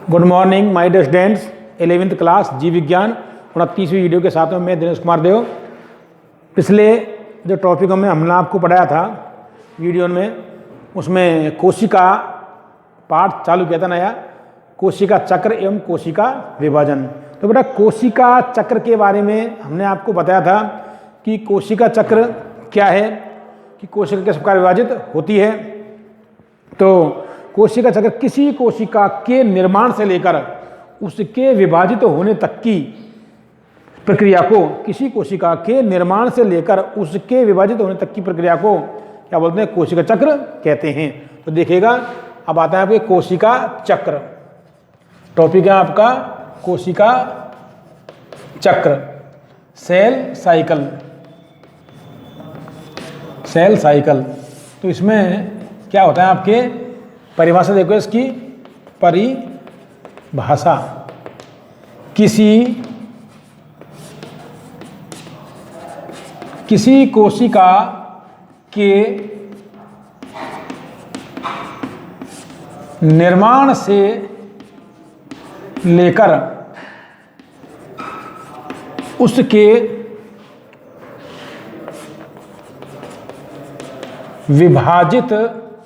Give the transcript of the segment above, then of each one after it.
Good morning my dear students, 11th class जीव विज्ञान 29वीं video के साथ में मैं दिनेश कुमार देव। पिछले जो टॉपिक में हमने आपको पढ़ाया था वीडियो में, उसमें कोशिका पाठ चालू किया था नया, कोशिका चक्र एवं कोशिका विभाजन। तो बेटा कोशिका चक्र के बारे में हमने आपको बताया था कि कोशिका चक्र क्या है, कि कोशिका किस प्रकार विभाजित होती है। तो कोशिका चक्र किसी कोशिका के निर्माण से लेकर उसके विभाजित होने तक की प्रक्रिया को, किसी कोशिका के निर्माण से लेकर उसके विभाजित होने तक की प्रक्रिया को क्या बोलते हैं, कोशिका चक्र कहते हैं। तो देखिएगा अब आता है आपके कोशिका चक्र। टॉपिक है आपका कोशिका चक्र, सेल साइकिल, सेल साइकिल। तो इसमें क्या होता है आपके, परिभाषा देखो इसकी, परिभाषा किसी कोशिका के निर्माण से लेकर उसके विभाजित होने तक की प्रक्रिया को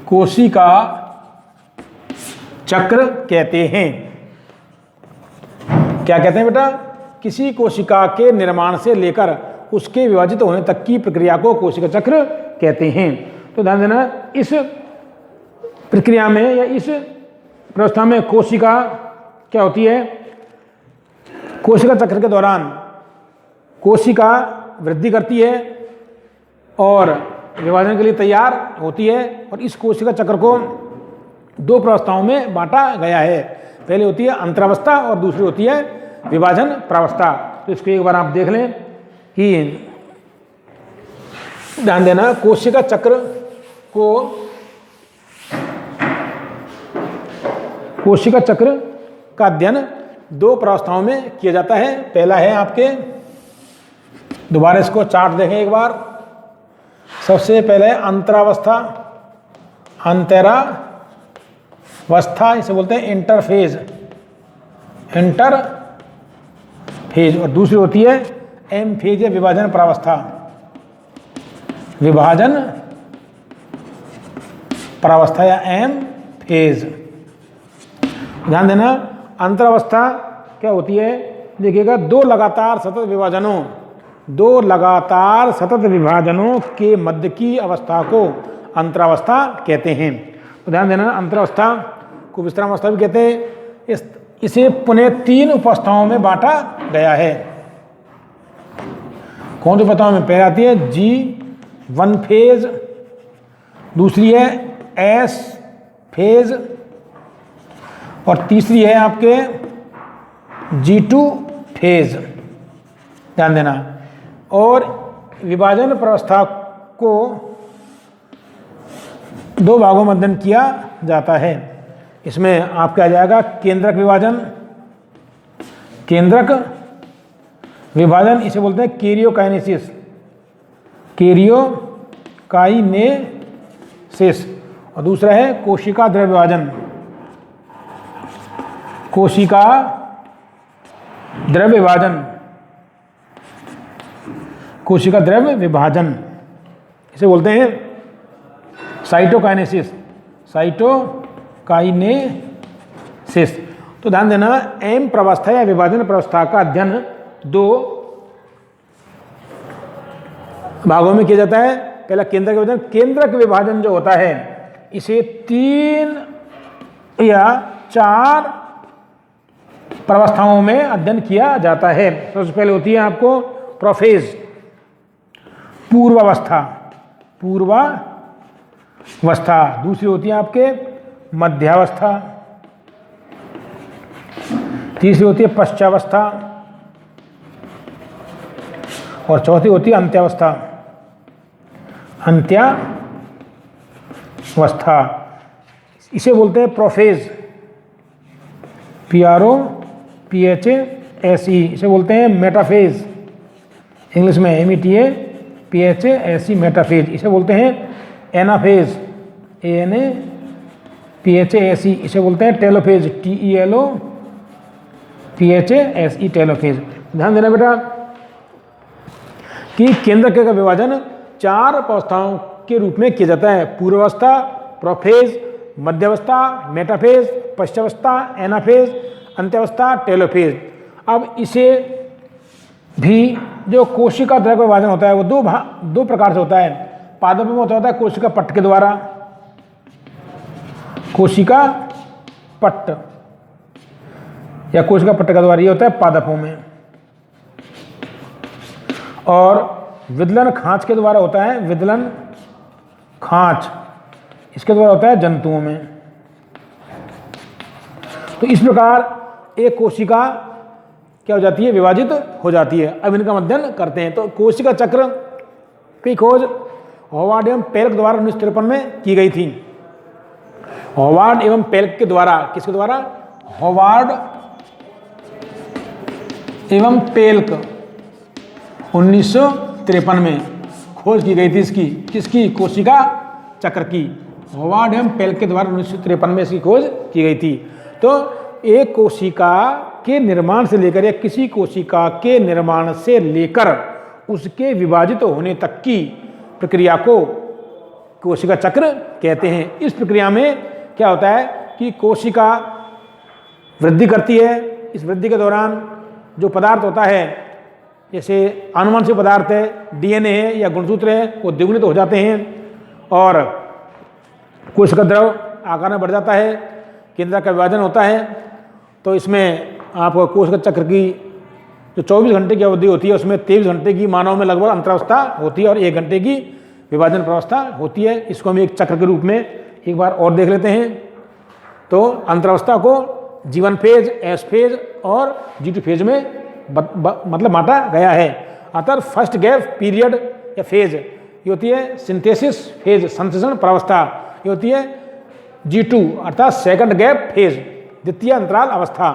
कोशिका चक्र कहते हैं। क्या कहते हैं बेटा, किसी कोशिका के निर्माण से लेकर उसके विभाजित होने तक की प्रक्रिया को कोशिका चक्र कहते हैं। तो ध्यान देना, इस प्रक्रिया में या इस व्यवस्था में कोशिका क्या होती है, कोशिका चक्र के दौरान कोशिका वृद्धि करती है और विभाजन के लिए तैयार होती है। और इस कोशिका चक्र को दो प्रावस्थाओं में बांटा गया है। पहले होती है अंतरावस्था और दूसरी होती है विभाजन प्रावस्था। तो इसको एक बार आप देख लें कि ध्यान देना, कोशिका चक्र का अध्ययन दो प्रावस्थाओं में किया जाता है। पहला है आपके, दोबारा इसको चार्ट देखें एक बार। सबसे पहले अंतरावस्था, अंतरावस्था इसे बोलते हैं इंटरफेज, और दूसरी होती है एम फेज या विभाजन प्रावस्था, विभाजन प्रावस्था या एम फेज। ध्यान देना, अंतरावस्था क्या होती है, देखिएगा, दो लगातार सतत विभाजनों के मध्य की अवस्था को अंतरावस्था कहते हैं। तो ध्यान देना, अंतरावस्था को विश्रामावस्था भी कहते हैं। इसे पुनः तीन उपावस्थाओं में बांटा गया है। कौन सी अवस्थाओं में? पहले आती है G1 फेज, दूसरी है S फेज और तीसरी है आपके G2 फेज। ध्यान देना, और विभाजन प्रावस्था को दो भागों में अध्ययन किया जाता है। इसमें आपका आ जाएगा केंद्रक विभाजन, इसे बोलते हैं कैरियोकाइनेसिस, और दूसरा है कोशिका द्रव्य विभाजन, कोशिका द्रव्य विभाजन इसे बोलते हैं साइटोकाइनेसिस। तो ध्यान देना, एम प्रावस्था या विभाजन प्रावस्था का अध्ययन दो भागों में किया जाता है। पहला केंद्रक विभाजन। केंद्रक विभाजन जो होता है इसे 3 या 4 प्रावस्थाओं में अध्ययन किया जाता है। सबसे पहले होती है आपको प्रोफेज, पूर्वावस्था, दूसरी होती है आपके मध्यावस्था, तीसरी होती है पश्चावस्था और चौथी होती है अंत्यावस्था। अवस्था, इसे बोलते हैं प्रोफेज, PROPHASE। इसे बोलते हैं मेटाफेज, इंग्लिश में METAPHASE मेटाफेज। इसे बोलते हैं एनाफेज, ANAPHASE। इसे बोलते हैं टेलोफेज, TELOPHASE टेलोफेज। ध्यान देना बेटा कि केंद्रक का विभाजन 4 अवस्थाओं के रूप में किया जाता है: पूर्वावस्था, प्रोफेज, मध्यावस्था, मेटाफेज, पश्चावस्था, एनाफेज, अंत्यावस्था, टेलोफेज। अब इसे भी जो कोशिका द्रव्य का विभाजन होता है वो दो प्रकार से होता है। पादपों में होता है कोशिका पट्ट के द्वारा, कोशिका पट्ट या कोशिका पट्ट का द्वारा, ये होता है पादपों में। और विदलन खांच के द्वारा होता है, विदलन खांच, इसके द्वारा होता है जंतुओं में। तो इस प्रकार एक कोशिका क्या हो जाती है, विभाजित हो जाती है। अब इनका अध्ययन करते हैं। तो कोशिका चक्र की खोज हॉवार्ड एवं पेल्क द्वारा 1953 में की गई थी। हॉवार्ड एवं पेल्क के द्वारा, किसके द्वारा? हॉवार्ड एवं पेल्क 1953 में खोज की गई थी इसकी, किसकी? कोशिका चक्र की। हॉवार्ड एवं पेल्क के द्वारा 1953 में इसकी खोज की गई थी। तो एक कोशिका के निर्माण से लेकर या किसी कोशिका के निर्माण से लेकर उसके विभाजित होने तक की प्रक्रिया को कोशिका चक्र कहते हैं। इस प्रक्रिया में क्या होता है कि कोशिका वृद्धि करती है। इस वृद्धि के दौरान जो पदार्थ होता है, जैसे आनुवंशिक पदार्थ है, DNA है या गुणसूत्र है, वो द्विगुणित हो जाते हैं और कोशिका द्रव आकार में बढ़ जाता है, केंद्रक का विभाजन होता है। तो इसमें आपको कोशिका चक्र की जो 24 घंटे की अवधि होती है उसमें 23 घंटे की मानव में लगभग अंतरावस्था होती है और 1 घंटे की विभाजन प्रावस्था होती है। इसको हम एक चक्र के रूप में एक बार और देख लेते हैं। तो अंतरावस्था को G1 फेज, S फेज और G2 फेज में मतलब बांटा गया है। अतः फर्स्ट गैप पीरियड या फेज ये होती है सिंथेसिस फेज, संश्लेषण प्रावस्था। ये होती है G2 अर्थात सेकंड गैप फेज, द्वितीय अंतराल अवस्था।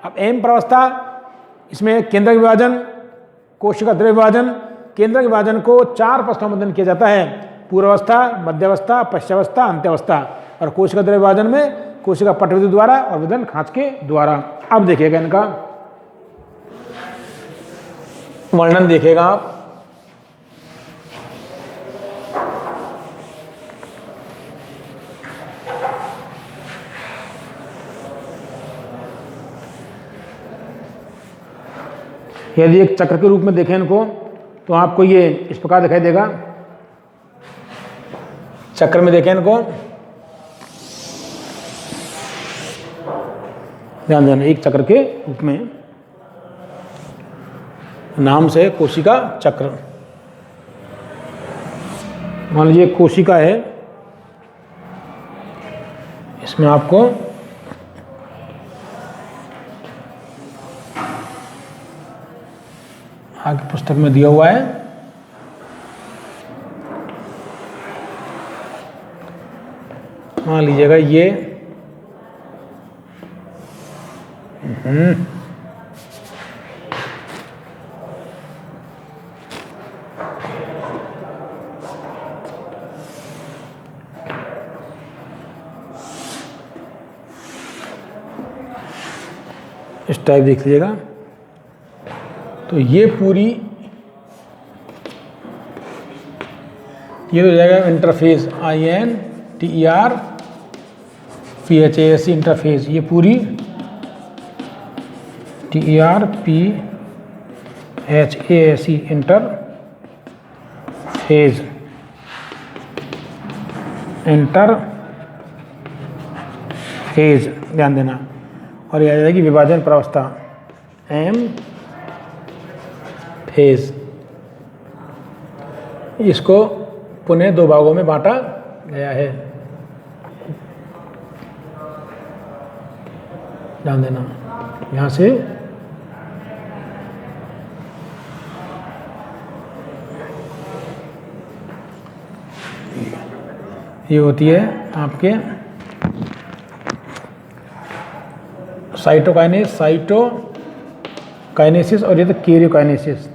अब एम प्रावस्था, इसमें केंद्रक विभाजन, कोशिका द्रव्य विभाजन। केंद्रक विभाजन को 4 अवस्थाओं में अध्ययन किया जाता है: पूर्वावस्था, मध्यावस्था, पश्चावस्था, अंत्यावस्था। और कोशिका द्रव्य विभाजन में कोशिका पटविधि द्वारा और विदलन खांच के द्वारा। अब देखिएगा इनका वर्णन देखिएगा आप। यदि एक चक्र के रूप में देखें इनको तो आपको ये इस प्रकार दिखाई देगा। चक्र में देखें इनको, ध्यान देना, एक चक्र के रूप में, नाम से कोशिका चक्र। मान लीजिए कोशिका है, इसमें आपको आगे पुस्तक में दिया हुआ है। मान लीजिएगा ये इस टाइप देख लीजिएगा। तो ये पूरी ये हो जाएगा इंटरफेस, INTERPHASE इंटरफेस। ये पूरी TERPHASE इंटरफेज, इंटरफेज ध्यान देना। और ये आ जाएगी विभाजन प्रावस्था, एम फेज। इसको पुनः 2 भागों में बांटा गया है, ध्यान देना। यहाँ से ये होती है आपके साइटोकाइनेसिस और ये तो कैरियोकाइनेसिस।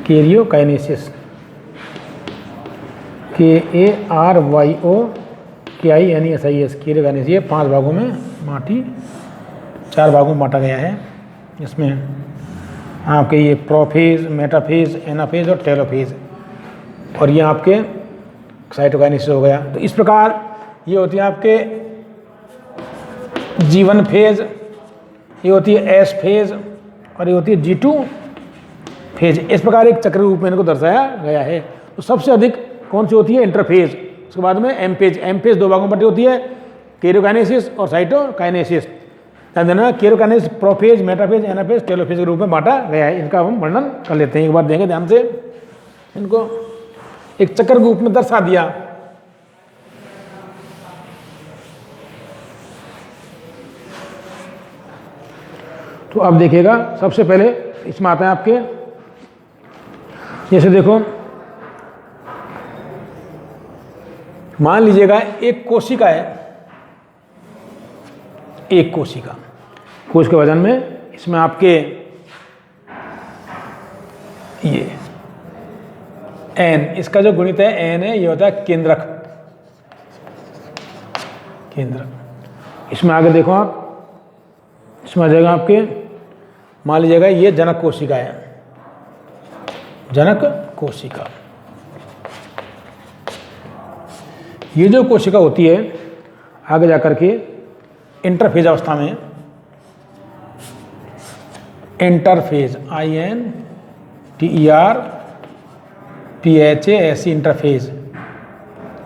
KARYOKINESIS karyokinesis. ये 5 भागों में बांटी, 4 भागों में बांटा गया है। इसमें आपके ये प्रोफेज, मेटाफेज, एनाफेज और टेलोफेज, और ये आपके साइटोकाइनेसिस हो गया। तो इस प्रकार ये होती है आपके G1 फेज, ये होती है S फेज और ये होती है G2 फेज। इस प्रकार एक चक्र रूप में इनको दर्शाया गया है। तो सबसे अधिक कौन सी होती है? इंटरफेज। उसके बाद में एम फेज। एम फेज 2 भागों में बटी होती है, कैरियोकाइनेसिस और साइटोकाइनेसिस। ध्यान देना, karyokinesis prophase, metaphase, anaphase, telophase के रूप में बांटा गया है। इनका हम वर्णन कर लेते हैं। एक बार देखें ध्यान से, इनको एक चक्र रूप में दर्शा दिया। तो अब देखिएगा, सबसे पहले इसमें आता है आपके, जैसे देखो, मान लीजिएगा एक कोशिका है, एक कोशिका, कोश के वजन में इसमें आपके ये एन, इसका जो गुणित है एन है, ये होता है केंद्रक। इसमें आगे देखो आप, इसमें आ जाएगा आपके, मान लीजिएगा ये जनक कोशिका है, जनक कोशिका। ये जो कोशिका होती है आगे जाकर के इंटरफेज अवस्था में, इंटरफेज, INTERPHASE, इंटरफेज।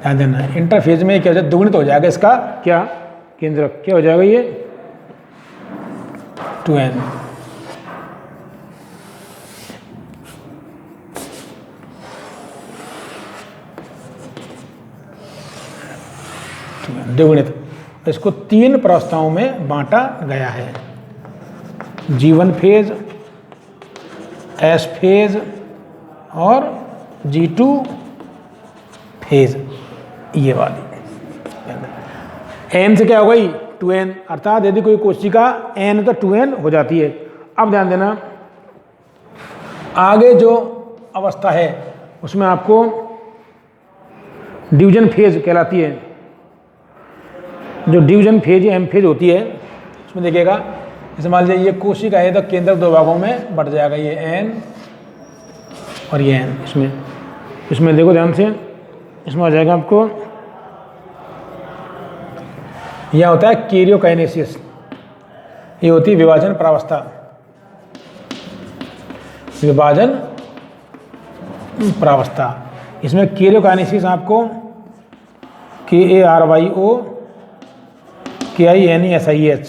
ध्यान देना, इंटरफेज में क्या हो जाए? दुगुणित हो जाएगा इसका क्या? केंद्रक। क्या हो जाएगा ये? 2n। द्विगुणित। इसको 3 प्रावस्थाओं में बांटा गया है, G1 फेज, S फेज और G2 फेज। ये वाली n से क्या हो गई? 2n। अर्थात यदि कोई कोशिका n तो 2n हो जाती है। अब ध्यान देना, आगे जो अवस्था है उसमें आपको डिवीजन फेज कहलाती है। जो डिवीजन फेज या एम फेज होती है, उसमें देखिएगा, जैसे मान लीजिए ये कोशिका है तो केंद्र 2 भागों में बढ़ जाएगा, ये n और ये n। इसमें देखो ध्यान से, इसमें आ जाएगा आपको, यह होता है कैरियोकाइनेसिस। ये होती है विभाजन प्रावस्था, विभाजन प्रावस्था। इसमें कैरियोकाइनेसिस आपको KARYOKINESIS,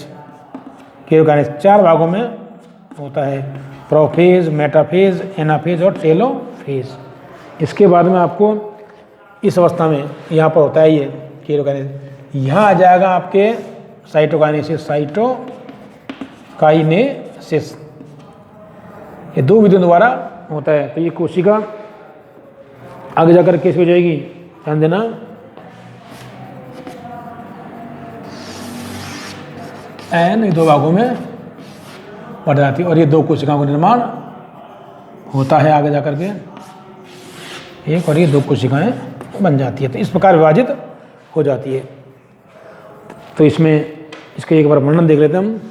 कैरियोकाइनेसिस 4 भागों में होता है, प्रोफेज, मेटाफेज, एनाफेज और टेलोफेज। इसके बाद में आपको इस अवस्था में यहाँ पर होता है ये कैरियोकाइनेसिस। यहाँ आ जाएगा आपके साइटोकाइनेसिस, साइटोकाइनेसिस। ये 2 विधियों द्वारा होता है। तो ये कोशिका आगे जाकर कैसे हो जाएगी? ध्यान देना, n 2 भागों में बढ़ जाती है और ये 2 कोशिकाओं का निर्माण होता है आगे जाकर के, एक और ये 2 कोशिकाएं बन जाती है। तो इस प्रकार विभाजित हो जाती है। तो इसमें इसका एक बार वर्णन देख लेते हैं हम।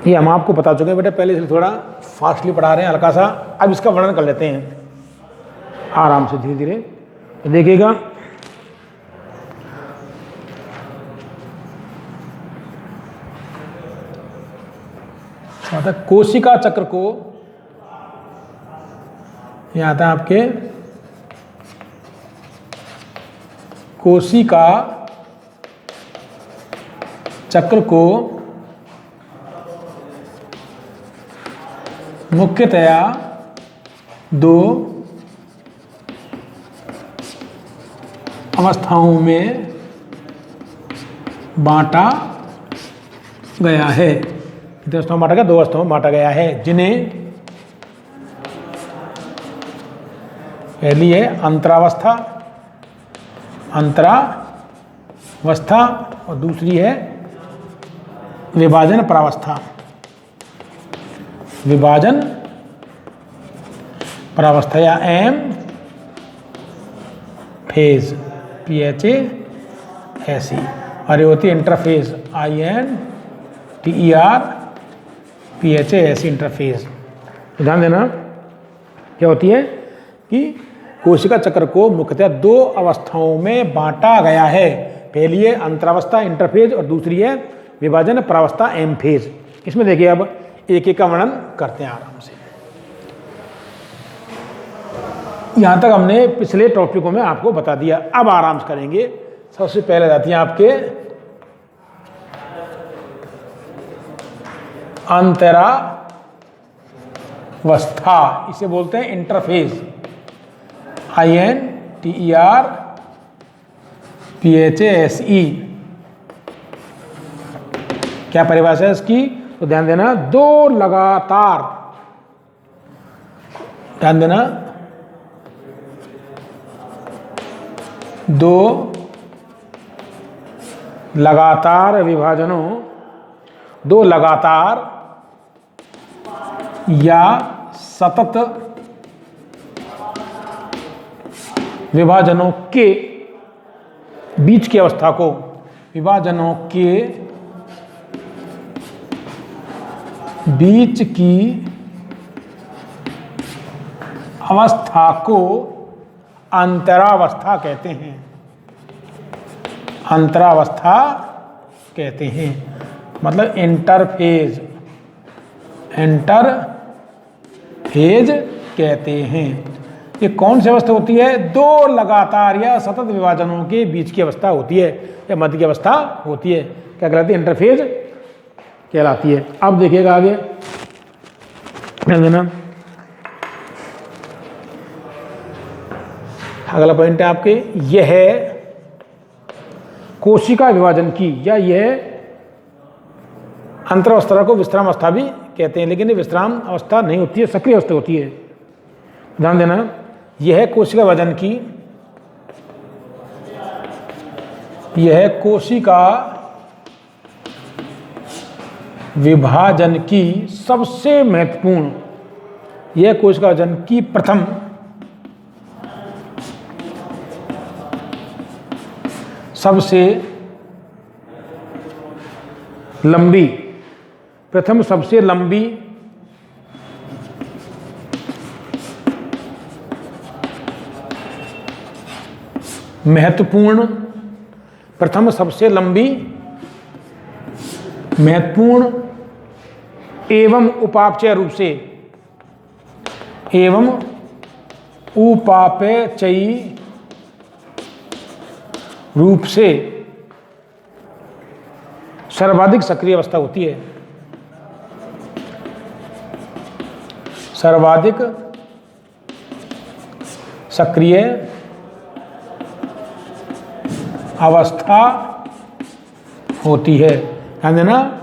ये हम आपको बता चुके हैं बेटा, पहले से थोड़ा फास्टली पढ़ा रहे हैं हल्का सा। अब इसका वर्णन कर लेते हैं आराम से, धीरे धीरे। तो देखिएगा, कोशिका चक्र को, यह आता है आपके कोशिका चक्र को मुख्यतया 2 अवस्थाओं में बांटा गया है। कितने अवस्थाओं में बांटा गया? 2 अवस्थाओं में बांटा गया है, जिन्हें पहली है अंतरावस्था और दूसरी है विभाजन परावस्था। विभाजन परावस्था या एम फेज, PHASE, और ये होती है इंटरफेज, INTER इंटरफेज। ध्यान देना क्या होती है कि कोशिका चक्र को मुख्यतः 2 अवस्थाओं में बांटा गया है। पहली है अंतरावस्था इंटरफेज और दूसरी है विभाजन परावस्था एम फेज। इसमें देखिए अब एक एक का वर्णन करते हैं आराम से। यहां तक हमने पिछले टॉपिकों में आपको बता दिया, अब आराम से करेंगे। सबसे पहले जाती हैं आपके अंतरावस्था, इसे बोलते हैं इंटरफेज, INTERPHASE। क्या परिभाषा है इसकी? तो ध्यान देना, 2 लगातार, ध्यान देना, 2 लगातार विभाजनों, 2 लगातार या सतत विभाजनों के बीच की अवस्था को, विभाजनों के बीच की अवस्था को अंतरावस्था कहते हैं। अंतरावस्था कहते हैं, मतलब इंटरफेज कहते हैं। ये कौन सी अवस्था होती है? 2 लगातार या सतत विभाजनों के बीच की अवस्था होती है या मध्य की अवस्था होती है। क्या कहलाती है? इंटरफेज कहलाती है। अब देखिएगा आगे, ध्यान देना, अगला पॉइंट है आपके, यह कोशिका विभाजन की, या यह अंतरावस्था को विश्राम अवस्था भी कहते हैं, लेकिन ये विश्राम अवस्था नहीं होती है, सक्रिय अवस्था होती है। ध्यान देना, यह कोशिका विभाजन की, यह कोशिका विभाजन की सबसे महत्वपूर्ण, यह कोशिका विभाजन की प्रथम सबसे लंबी, प्रथम सबसे लंबी महत्वपूर्ण, प्रथम सबसे लंबी महत्वपूर्ण एवं उपापचय रूप से, एवं उपापचयी रूप से सर्वाधिक सक्रिय अवस्था होती है। सर्वाधिक सक्रिय अवस्था होती है। ध्यान देना,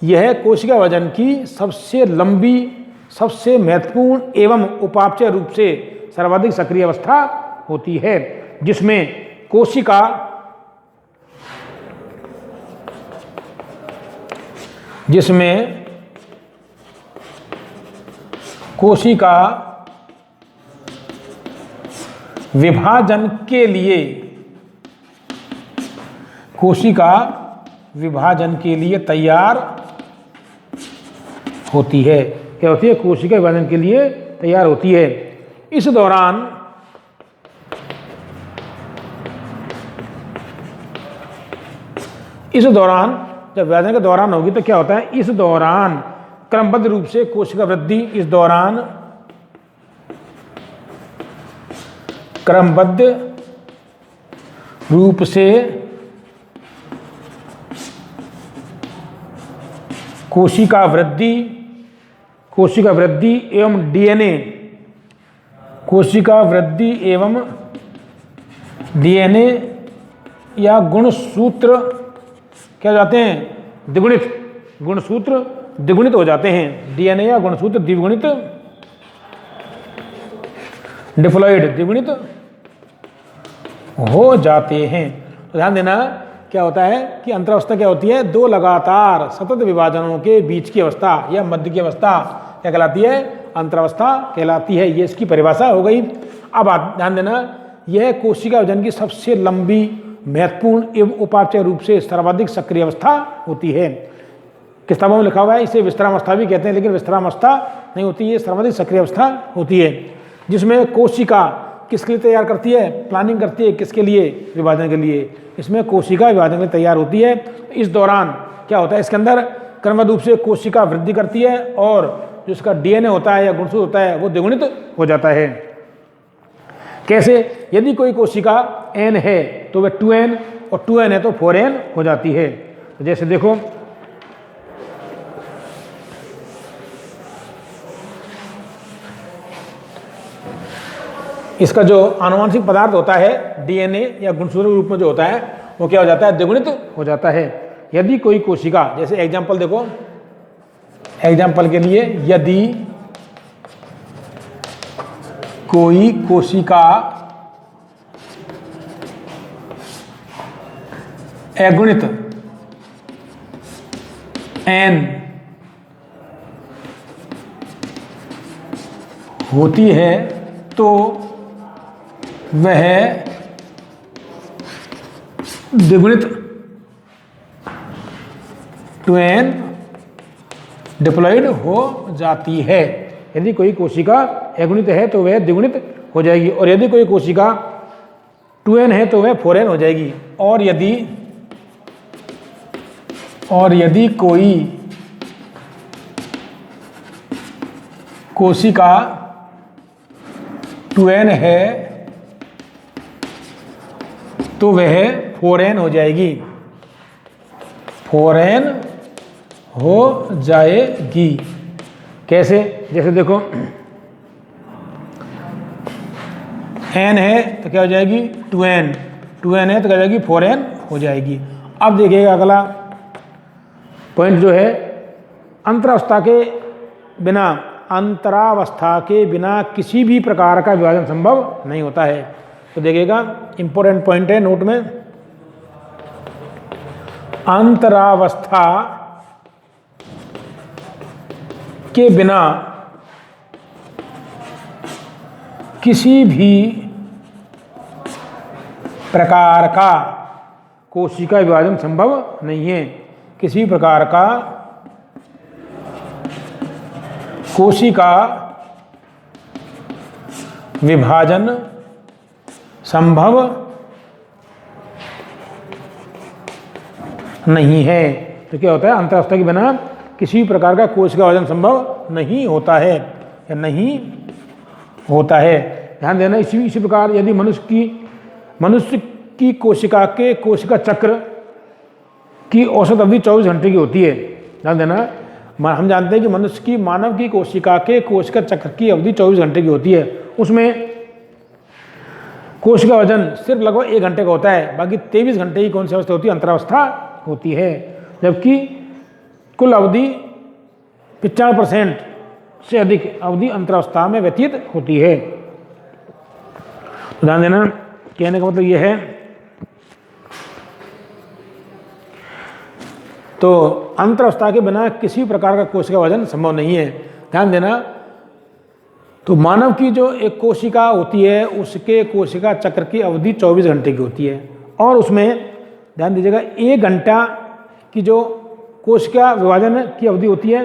यह कोशिका विभाजन की सबसे लंबी, सबसे महत्वपूर्ण एवं उपापचय रूप से सर्वाधिक सक्रिय अवस्था होती है, जिसमें कोशिका विभाजन के लिए, कोशिका विभाजन के लिए तैयार होती है। क्या होती है? कोशिका विभाजन के लिए तैयार होती है। इस दौरान जब विभाजन के दौरान होगी तो क्या होता है? इस दौरान क्रमबद्ध रूप से कोशिका वृद्धि, इस दौरान क्रमबद्ध रूप से कोशिका वृद्धि एवं डीएनए, कोशिका वृद्धि एवं डीएनए या गुणसूत्र क्या हो जाते हैं, द्विगुणित, गुणसूत्र द्विगुणित हो जाते हैं। डीएनए या गुणसूत्र द्विगुणित, डिप्लॉइड द्विगुणित हो जाते हैं। तो ध्यान देना क्या होता है कि अंतरावस्था क्या होती है, दो लगातार सतत विभाजनों के बीच की अवस्था या मध्य की अवस्था क्या कहलाती है, अंतरावस्था कहलाती है। ये इसकी परिभाषा हो गई। अब आप ध्यान देना, यह कोशिका विभाजन की सबसे लंबी, महत्वपूर्ण एवं उपापचय रूप से सर्वाधिक सक्रिय अवस्था होती है। किताबों में लिखा हुआ है इसे विश्रामावस्था भी कहते हैं, लेकिन विश्रामावस्था नहीं होती, ये सर्वाधिक सक्रिय अवस्था होती है, जिसमें कोशिका किसके लिए तैयार करती है, प्लानिंग करती है, किसके लिए, विभाजन के लिए। इसमें कोशिका विभाजन के लिए तैयार होती है। इस दौरान क्या होता है, इसके अंदर क्रमबद्ध रूप से कोशिका वृद्धि करती है और जो इसका डीएनए होता है या गुणसूत्र होता है वो द्विगुणित हो जाता है। कैसे, यदि कोई कोशिका n है तो वह 2n और 2n है तो 4n हो जाती है। तो जैसे देखो, इसका जो आनुवंशिक पदार्थ होता है डीएनए या गुणसूत्र रूप में जो होता है वो क्या हो जाता है, द्विगुणित हो जाता है। यदि कोई कोशिका, जैसे एग्जांपल देखो, एग्जांपल के लिए यदि कोई कोशिका अगुणित n होती है तो वह द्विगुणित 2n डिप्लॉइड हो जाती है। यदि कोई कोशिका अगुणित है तो वह द्विगुणित हो जाएगी, और यदि कोई कोशिका 2n है तो वह 4n हो जाएगी। और यदि कोई कोशिका 2n है तो वह 4n हो जाएगी, 4n हो जाएगी। कैसे, जैसे देखो n है तो क्या हो जाएगी 2n, 2n है तो क्या हो जाएगी 4n हो जाएगी। अब देखिएगा अगला पॉइंट जो है, अंतरावस्था के बिना किसी भी प्रकार का विभाजन संभव नहीं होता है। तो देखिएगा इंपॉर्टेंट पॉइंट है नोट में, अंतरावस्था के बिना किसी भी प्रकार का कोशिका विभाजन संभव नहीं है। किसी प्रकार का कोशिका विभाजन संभव नहीं है। तो क्या होता है, अंतरावस्था के बिना किसी प्रकार का कोशिका विभाजन संभव नहीं होता है या नहीं होता है। ध्यान देना, इसी प्रकार यदि मनुष्य की कोशिका चक्र की औसत अवधि 24 घंटे की होती है। ध्यान देना, हम जानते हैं कि मानव की कोशिका चक्र की अवधि 24 घंटे की होती है। उसमें कोशिका वजन सिर्फ लगभग 1 घंटे का होता है, बाकी 23 घंटे की कौन सी अवस्था होती है, अंतरावस्था होती है। जबकि कुल अवधि 95% से अधिक अवधि अंतरावस्था में व्यतीत होती है। तो ध्यान देना, कहने का मतलब यह है, तो अंतरावस्था के बिना किसी प्रकार का कोशिका वजन संभव नहीं है। ध्यान देना, तो मानव की जो एक कोशिका होती है उसके कोशिका चक्र की अवधि 24 घंटे की होती है, और उसमें ध्यान दीजिएगा 1 घंटा की जो कोशिका विभाजन की अवधि होती है,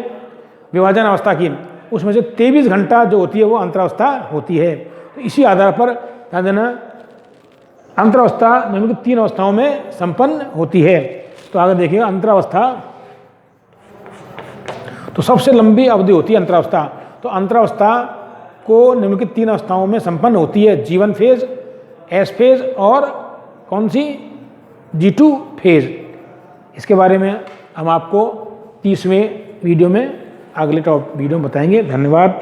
विभाजन अवस्था की, उसमें से 23 घंटा जो होती है वो अंतरावस्था होती है। तो इसी आधार पर ध्यान देना, अंतरावस्था निम्नलिखित 3 अवस्थाओं में संपन्न होती है। तो आगे देखिए, अंतरावस्था तो सबसे लंबी अवधि होती है अंतरावस्था। तो अंतरावस्था को निम्नलिखित 3 अवस्थाओं में संपन्न होती है, G1 फेज, S फेज और कौन सी, G2 फेज। इसके बारे में हम आपको 30वें वीडियो में, अगले वीडियो में बताएंगे। धन्यवाद।